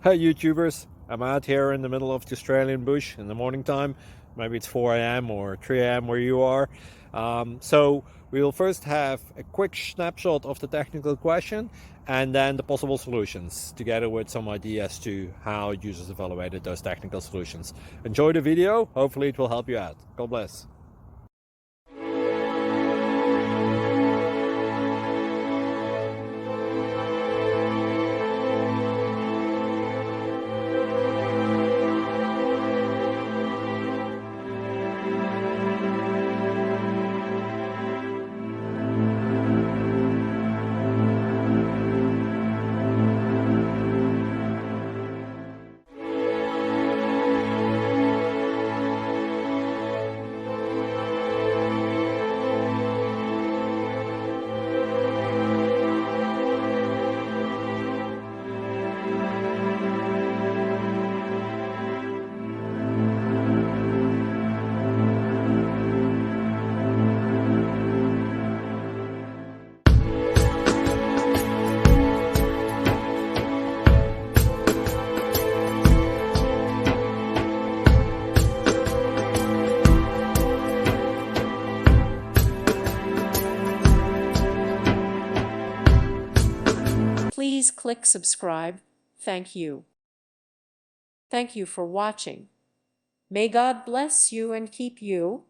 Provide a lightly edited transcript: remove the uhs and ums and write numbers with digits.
Hey YouTubers, I'm out here in the middle of the Australian bush in the morning time. Maybe it's 4 a.m. or 3 a.m. where you are. So we'll first have a quick snapshot of the technical question and then the possible solutions, together with some ideas to how users evaluated those technical solutions. Enjoy the video, hopefully it will help you out. God bless. Please click subscribe. Thank you. Thank you for watching. May God bless you and keep you.